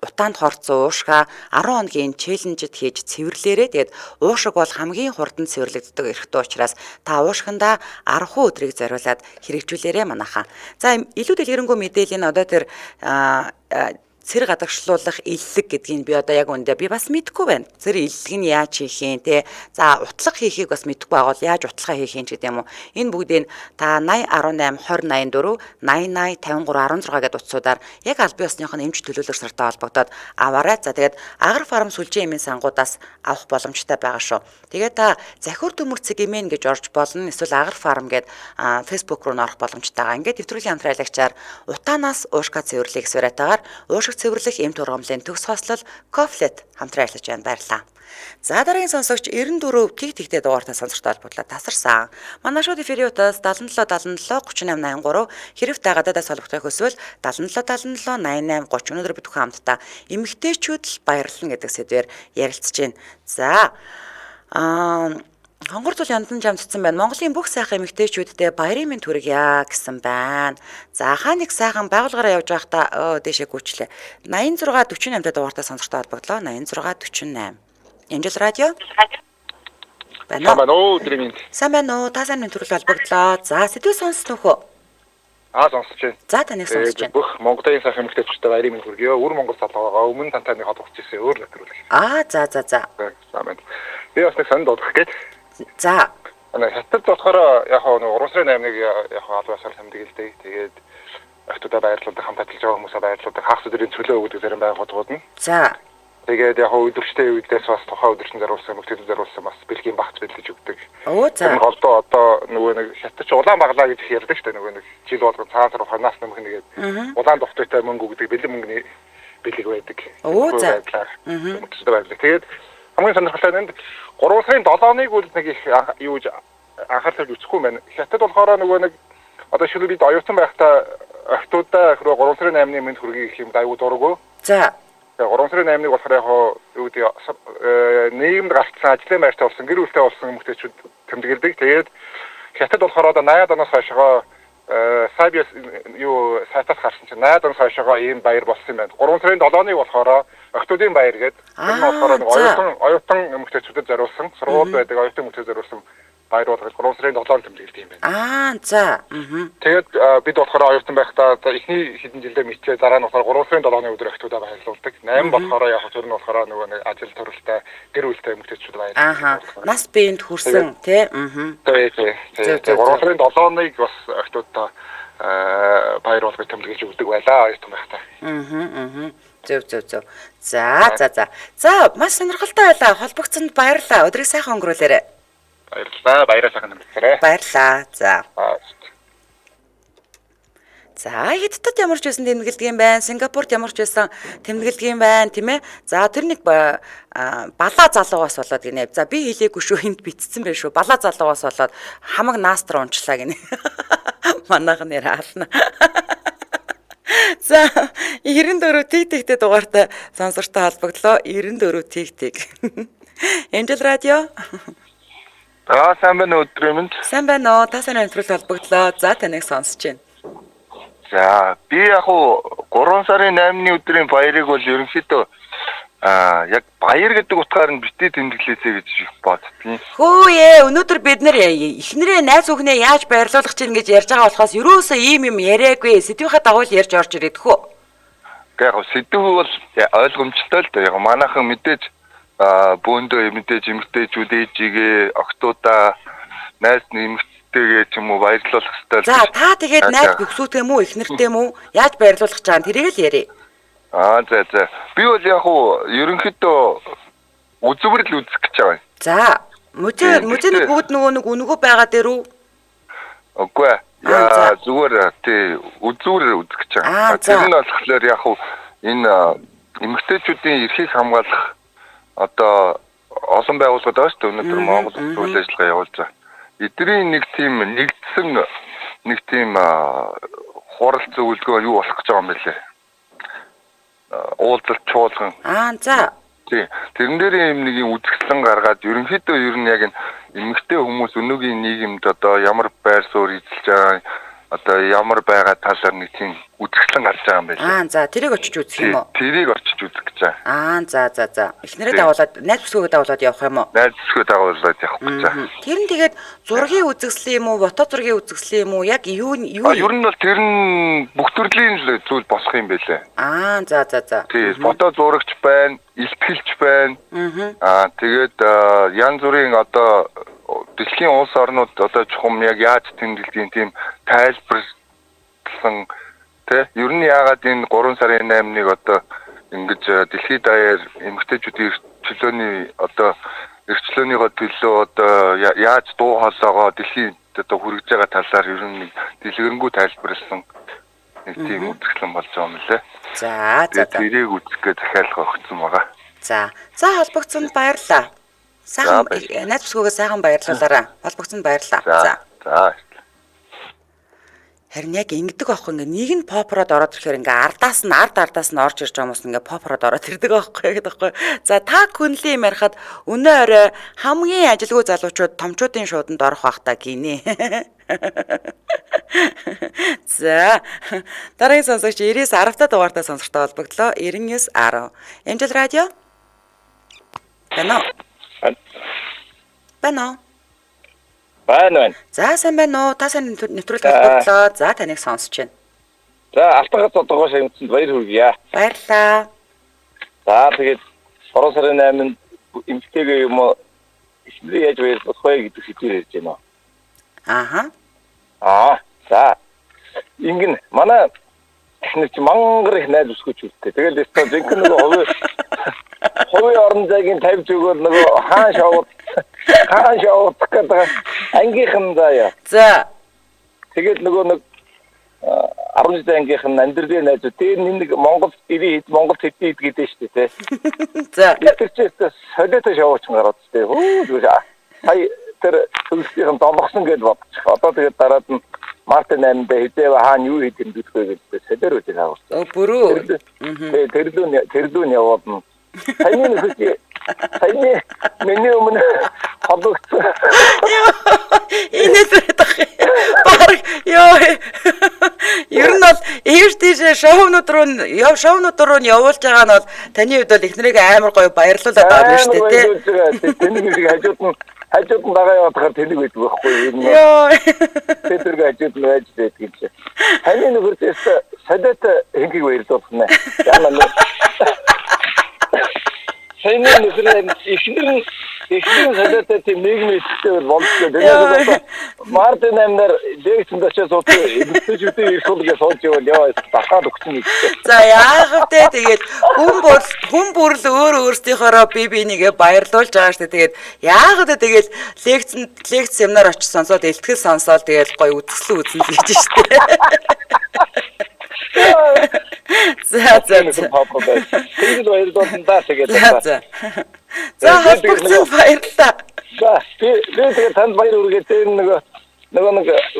утаанд хорцсон уушгаа 10 хоногийн челленжид хийж цэвэрлээрээ. Тэгээд уушиг бол хамгийн хурдан цэвэрлэгддэг эрхтээ учраас та уушгиндаа 10 өдрийг зориулаад хэрэгжүүлээрэй манайхаа. За илүү дэлгэрэнгүй мэдээлэл нь одоо тэр цэр гадагшлуулах иллэг гэдгийг би одоо яг үндэ би бас мэдэхгүй байна. Цэр иллэг нь яаж хийх юм те. За утлах хийхийг бас мэдэхгүй байгаа бол яаж утлахаа хийх юм ч гэдэг юм уу. Энэ бүгдийг та 80 18 20 84 80 80 53 16 гэдэг утсуудаар яг аль бие усных нь эмч төлөөлөх сартай холбогдоод аваарай. За тэгээд агар фарм сүлжээ эмийн сангуудаас авах боломжтой байгаа шүү. Тэгээд та захиур төмөрцөг эмэн гэж орж болно. Эсвэл агар фарм гэд фэйсбүүк руу орох боломжтой байгаа. Ингээд нэвтрүүлгийн хамтраалагчаар утаанаас уушгаа цэвэрлэх сураатаагаар уушиг цэвэрлэх эм тургамлын төгс хослол кофлет хамтран ажиллаж байна. Баярлалаа. За дараагийн сонсогч 94 тэгтэй дугаартай сонсогчтой холбогдлоо тасарсан. Манай шууд эфирийн утас 77 38 83 хэрэг та гадаадаас холбогдох эсвэл 77 77 88 30 өнөөдөр бид бүхэн хамтдаа эмэгтэйчүүд л баярлална гэдэг сэдвээр ярилцж байна. За Хонгор зул яндан жамдсан байна. Монголын бүх сайхан эмэгтэйчүүдтэй баярын мэнд хүргье гэсэн байна. За хаа нэг сайхан байгууллагаараа явж байхдаа дээшээ гүйчлээ. 86 48 дугаартай сонсогчтой холбогдлоо. 86 48. Энжел радио. Байна уу? Сайн байна уу? Та сайн мэнд хүрэл холбогдлоо. За сэдвээ сонссон уу? Сонсож байна. За таныг сонсож байна. Бүх Монголын сайхан эмэгтэйчүүдтэй баярын мэнд хүргье. Өр Монгол салгаа өмнө тантай нэг холбогдож ирсэн өөр нэвтрүүлэг. За. За байна. Би бас нэг санд бодох гээд. За. Хятад болохоор яг нэг 3 сарын 8-ыг яг албасаар тэмдэглэдэг. Тэгээд охтуудаа баярлуулдаг, хамт ажиллаж байгаа хүмүүсээ баярлуулдаг, хагас өдрийн цөлөө өгдөг зарим байгууллагууд нь. За. Тэгээд яг өдөрчтэй үедээс бас тухайн өдөрчөнд заруулсан, мөхтөд заруулсан бас бэлгийн багц бэлдэж өгдөг. За. Голдоо одоо нөгөө нэг хятадч улаан баглаа гэж ярьдаг шүү дээ. Нөгөө нэг жил болгон цаанаас руу ханаас нэмэх нэгээд улаан довтойтой мөнгө өгдөг, бэлэн мөнгөний бэлэг байдаг. За. Тэгээд хамгийн сонирхолтой нь 3 сарын 7-ыг үл нэг их юуж анхаарал тавьж үзэхгүй байна. Хятад болохоор нөгөө нэг одоо шилүү бид оюутан байхдаа охтуудаа 3 сарын 8-ны мэнд хүргэе гэх юм аюу дурггүй. За. 3 сарын 8-ыг болохоор яг юу гэдэг нийгэмд гарцсан ажлын байртаа болсон гэр бүлтэй болсон хүмүүсчүүд тэмдэглэдэг. Тэгээд хятад болохоор одоо 80 оноос хойшоо сайбиас юу сайтаас гарсан чинь 80 оноос хойшоо ийм баяр болсон юм байна. 3 сарын 7-ыг болохоор охтуудын баяр гэдэг. Энэ болохоор оюутан хүмүүсчүүдэд зориулсан сургууль байдаг оюутан хүмүүсчүүдэд зориулсан баяр болгож 3 сарын 7-нд тэмдэглэдэг юм байна. За. Тэгээд бид болохоор оюутан байхдаа эхний хэдэн жилдээ мэдчихээ дараа нь болохоор 3 сарын 7-ны өдөр охтуудаа баярлуулдаг. 8 болохоор яг зөв нь болохоор нөгөө нэг ажил төрөлтэй гэр бүлтэй хүмүүсчүүд баярлуулдаг. Нас биеинд хүрсэн тий. Тэгээд 3 сарын 7-ныг бас охтуудаа баяр болгож тэмдэглэж өгдөг байлаа оюутан байхдаа. Зөв. За маш сонирхолтой байлаа. Холбогцсонд баярлалаа. Өдрийг сайхан өнгөрүүлээрэй. Баярлалаа. Баяраа сайхан өнгөрүүлээрэй. Баярлалаа. За Хятадд ямар ч байсан тэмдэглэдэг юм байна. Сингапурт ямар ч байсан тэмдэглэдэг юм байна, тийм ээ. За тэр нэг балаа залуугаас болоод гинэ. За би хэлээгүй шүү, энд битцсэн байх шүү. Балаа залуугаас болоод хамаг наастар унчлаа гинэ. Манайх нэр хаална. За 94 тэгтэй дугаартай сонсогчтой холбогдлоо. 94 тэг. Энжел радио. Сайн байна уу өдрийн мэнд. Сайн байна уу? Та сайн нэвтрүүлэг холбогдлоо. За таныг сонсож байна. За би яг 3 сарын 8-ны өдрийн баярыг бол ерөнхийдөө яг баяр гэдэг утгаар нь битээ тэмдэглээсэй гэж их боддгийн. Хөөе, өнөөдөр бид нэр эхнэрээ найз хүүхнээ яаж баярлуулах чинь гэж ярьж байгаа болохоос ерөөсөө ийм юм яриаггүй. Сэдвийнхаа дагуу ярьж орж ирээд хөө. Яг сэдв бол ойлгомжтой л да. Яг манайхан мэдээж бөөндөө мэдээж эмэгтэйчүүд ээжигээ, октоудаа, найз нэмэгтэйгээ ч юм уу баярлуулах хэрэгтэй. За та тэгээд найз бүхсүүтэй юм уу, эхнэртэй юм уу? Яаж баярлуулах гэж байгаа тэрийг л яриа. За. Би бол яг уу ерөнхийдөө үзүүрэл үзэх гэж байгаа. За, мужид бүгд нэг үнгөө байгаа дээр үү? Үгүй яа зүгээр тий үзүүрэл үзэх гэж байгаа. Тэр нь болохоор яг уу энэ эмэгтэйчүүдийн эрхийг хамгаалах одоо олон байгууллагууд байгаа шүү дээ. Өнөөдөр Монгол үйл ажиллагаа явуулж байгаа. Эдний нэг тийм нэгдсэн нэг тийм хурал зөвлөгөө юу болох гэж байгаа юм бэ лээ? Уулзалт чуулган. За. Тий. Тэрэн дээр юм нэг юм үзэсгэлэн гаргаад ерөнхийдөө ер нь яг эмэгтэй хүмүүс өнөөгийн нийгэмд одоо ямар байр суурь эзэлж байгаа одоо ямар байгаа талаар нэг тийм үзэсгэлэн гарч байгаа юм байна. За тэрийг очиж үзэх юм уу? Тэрийг очиж үзэх гэж байгаа. За. Эхнэрээ дагуулад найз бүсгүйгээ дагуулад явах юм уу? Найз бүсгүйгээ дагуулад явах гэж байгаа. Тэр нь тэгээд зургийн үзэсгэлэн юм уу? Фото зургийн үзэсгэлэн юм уу? Яг юу ер нь бол тэр нь бүх төрлийн зүйл босох юм байлээ. За. Тий, фото зурагч байна, илтгэлч байна. Тэгээд янз бүрийн одоо дэлхийн улс орнууд одоо чухам яг яаж тэмдэглэдгийг тийм тайлбарлсан тий ер нь яагаад энэ 3 сарын 8-ныг одоо ингэж дэлхийд даяар эмэгтэйчүүдийн чөлөөний одоо эрхчлөөнийгөө төлөө одоо яаж дуу хоолойгоо дэлхийд одоо хүргэж байгаа талаар ер нь дэлгэрэнгүй тайлбарлсан нэг тийм үзэсгэлэн болж байгаа юм лээ. За. Тэрийг үзэхгээ захиалга өгсөн байгаа. За холбогдсонд баярлалаа. Сайхан найз бүсгүйгээ сайхан баярлуулаарай. Холбогдсонд баярлалаа. За. Харин яг ингэдэг аахгүй нэг нь попроод ороод ирэхээр ард ардаас нь орж ирж байгаа хүмүүс попроод ороод ирдэг аахгүй гэдэг аахгүй. За та хүнлээ юм ярихад өнөө орой хамгийн ажилгүй залуучууд томчуудын шууданд орох бах та гинэ. За дараагийн сонсогч 99 10 дугаартай сонсогчтой холбогдлоо 99 10. Эмжил радио. Байна. За сайн байна уу? Та сайн нэвтрүүлэг холбогдлоо. За таныг сонсож байна. За алтан гац одоогоо шагнацанд баяр хүргье. Баярлалаа. За тэгээд 3 сарын 8-нд эмэгтэйгээ юм уу эхнэрээ яаж баярлуулах вэ гэдэг сэдвээр ярьж байна. За. Ингэн манай эхнэр чи мангар их найз өсгөж үлдээ. Тэгэл өстө зинхэнэ нөгөө хувийн орон зайгийн 50 зүгээр нөгөө хаан шоуд гэдэг ангийнхан заяа. За. Тэгээд нөгөө нэг 10 ангийнхан амьдралын найзууд тэр нэг Монгол хэдий гэдэг шүү дээ. За. Тэр чинь солиотой шоуч гараад тээ. Хай тэр төлөвлөсөн домгосон гэж бодчих. Одоо тэгээд дараад нь Мартин 8-д хэдээв хаана юу хийх юм гэдэггүй гэж солиор үгүй хаагуулсан. Бүрөө. Тэр дүүн яваад нь Таны миний өмнө холбогдсон. Инээд баг ёо. Ер нь бол ээж тийш шоунууд руу явуулж байгаа нь бол таны хувьд бол эхнэрийг амар гоё баярлуулад байгаа юм шүү дээ тий. Тэнийг нэг хажууд нь дагаа явахаар тэнийг үйд байхгүй юм. Ёо. Тэр хажууд нь байж дээ гэж. Таны нөхөртөөс садат хингийг баярлуулах нэ. Яна Сайн нөхөр эхнэр садатаа тийм нийгмийн болчихсон. Тэгээд Мартин амнаар дэгцэн дачаа суудаг эмэгтэйчүүдийн эрх хуулийг суулж явал яа дахаад өгсөн юм. За яах вэ тэгээд хүн бүрл өөрсдийнхоороо бибинийгээ баярлуулж байгаа шүү дээ. Тэгээд яах вэ тэгээд лекц семинар очиж сонсоод элтгэл сонсоод тэгээд гоё үзэсгэлэн үзнэ гэж шүү дээ. За. Тэнгэр баярлуулсан даа тэгээд. За холбогдсон баярлалаа. За тэгээд танд баяр хүргэе. Тэр нэг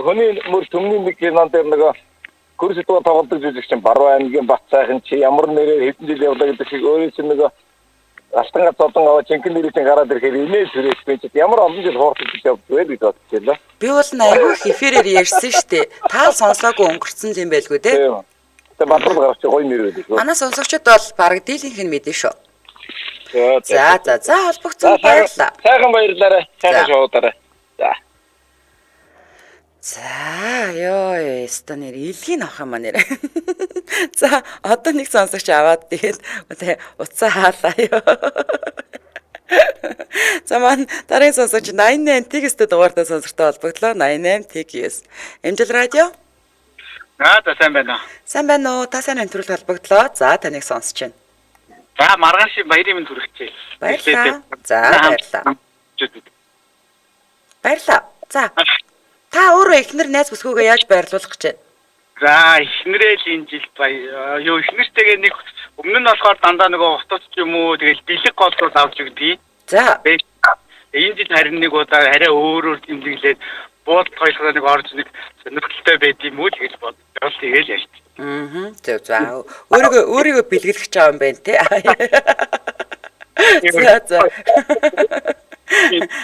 хүний мөр төмний нэг кинон дээр нэг хөрсөд тоглодог жүжигч чинь Баруун аймгийн Бат сайхан чи ямар нэрээр хэдэн жил явлаа гэдэг шиг өөрөө чинь нэг алтан гац зодон аваа чинхэн нэрийг чинь гараад ирэхээр инээ сүрээсгүй чи ямар олон жил хоортож явдгаа гэж бодчихлаа. Би бол айгүй эфирээр ярьсан шүү дээ. Таал сонслоогүй өнгөрцөн юм байлгүй те. Тэгээд Батбол гарч гоё нэр өгдөө. Манай сонсогчдод бол баг дийлийнх нь мэдэн шүү. За холбогдсон баярлалаа. Сайхан баярлалаа. Сайхан шоудаарай. За ёо эстонэр илгийн авах юм нэр. За одоо нэг сонсогч аваад тэгээд уцаа хаалаа ёо. За маань дараагийн сонсогч 88 TG-ст дугаартай сонсогчтой холбогдлоо 88 TG-с. Эмжил радио. За сайн байна. Сайн байна уу? Та сайн нэвтрүүлэг холбогдлоо. За таныг сонсож байна. За маргааш баярын мэнд хүргэжээ. Баярлалаа. За баярлалаа. Баярлалаа. За та өөрөө эхнэр найз бүсгүйгээ яаж байрлуулах гэж байна? За эхнэрээ л энэ жил эхнэртэйгээ нэг өмнө нь болохоор дандаа нөгөө утас ч юм уу тэгэл бэлэг голдууд авч өгдгийг. За энэ жил харин нэг удаа арай өөрөөр тэмдэглээд буудалд хоёулаа нэг орж нэг сонирхолтой байд юм уу гэж бодож тэгэл ярьж. За өөрийгөө бэлгэлэх чам байна те. За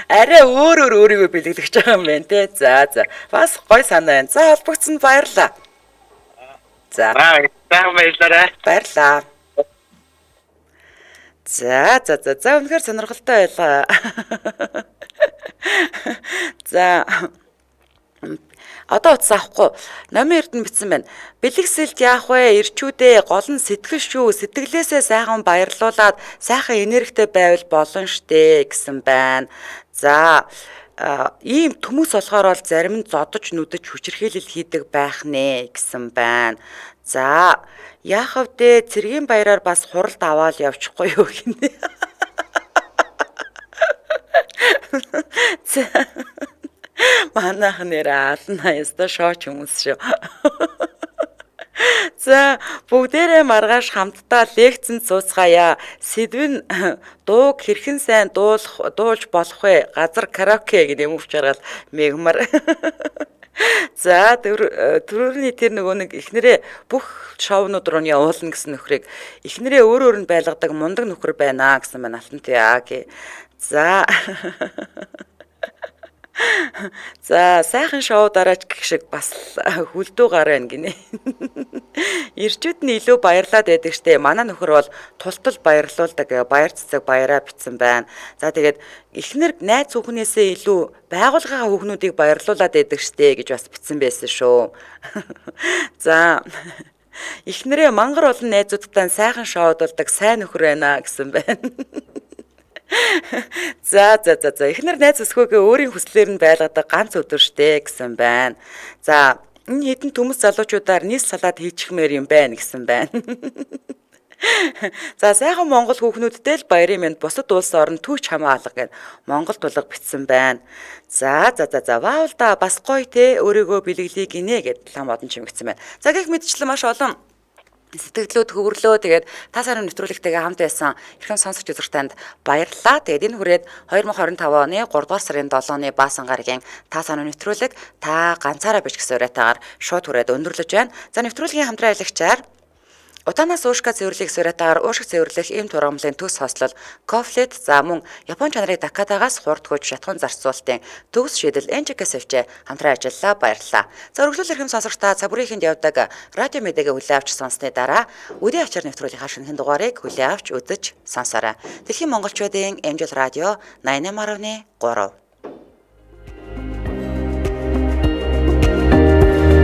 арай өөрийгөө бэлгэлэх чам байна те. За бас гой санаа байна. За холбогдсон баярлалаа. За баярлалаа. За үнэхээр сонирхолтой байлаа. За одоо утас авахгүй номын эрдэнэ бичсэн байна. Бэлэгсэлд яах вэ? Ирчүүдээ гол нь сэтгэл шүү. Сэтгэлээсээ сайхан баярлуулад сайхан энергитэй байвал болно штэ гэсэн байна. За ийм төмөс болохоор бол зарим нь зодож нүдэж хүчирхийлэл хийдэг байх нэ гэсэн байна. За яах вэ? Цэргийн баяраар бас хуралд аваад явчихгүй юу гинэ. Манайх нэрээ ална яста шооч хүмүүс шүү. За бүгдээрээ маргааш хамтдаа лекцэнд сууцгаая. Сэдв нь дууг хэрхэн сайн дуулж болох вэ? Газар караоке гэдэг юм уучраад мегмар. За түрүүний тэр нөгөө нэг эхнэрээ бүх шоунууд руу явуулна гэсэн нөхрийг эхнэрээ өөр нь байлгадаг мундаг нөхөр байна гэсэн байна алтантай ааги. За сайхан шоу дараач гэх шиг бас хүлдүү гар байна гинэ. Ирчүүд нь илүү баярлаад байдаг штэ. Манай нөхөр бол тултал баярлуулдаг. Баяр цэцэг баяраа бичсэн байна. За тэгээд эхнэр найз хүүхнээсээ илүү байгууллагын хүүхнүүдийг баярлуулад байдаг штэ гэж бас бичсэн байсан шүү. За эхнэрээ мангар олон найзуудтай сайхан шоудулдаг сайн нөхөр байна гэсэн байна. За эхнэр найз өсгөөгээ өөрийн хүслээр нь байлгадаг ганц өдөр штэ гэсэн байна. За энэ хэдэн төмөс залуучуудаар нийс салаад хийчихмээр юм байна гэсэн байна. За сайхан Монгол хүүхнүүдтэй л баярын мэнд бусад улс орн түүч хамаа алга гэж Монгол тулга бичсэн байна. За ваавал да бас гоё те өөрийгөө бэлгэлээ гинэ гэд лам одон чимэгцсэн байна. За гэх мэтчлэн маш олон сэтгэлдөө төвөрлөө тэгээд та сарын нэвтрүүлэгтэйгээ хамт байсан эрхэм сонсогч үзэгч танд баярлалаа. Тэгээд энэ хүрээд 2025 оны 3 дугаар сарын 7-ны Баасан гарагийн та сарын нэвтрүүлэг та ганцаараа бич гэсэн уриатаагаар шууд хүрээд өндөрлөж байна. За нэвтрүүлгийн хамтран аялагчаар Утанаас уушка цэвэрлэх суриатаар уушг цэвэрлэх эм тургамлын төс хослол кофлет за мөн Япон чанарыг Дакатагаас хурдгүйж шатхуун зарцуулалтын төгс шийдэл NGK-сэвчээ хамтран ажиллаа баярлалаа. За өргөжлөл эрхэм сонсогчдаа цаг бүрийнхэнд явдаг радио мэдээгээ хүлээн авч сонссны дараа үдийн ачаар нэвтрүүлгийн шинэхэн дугаарыг хүлээн авч үзэж сонсоорой. Дэлхийн монголчуудын Эмжил радио 88.3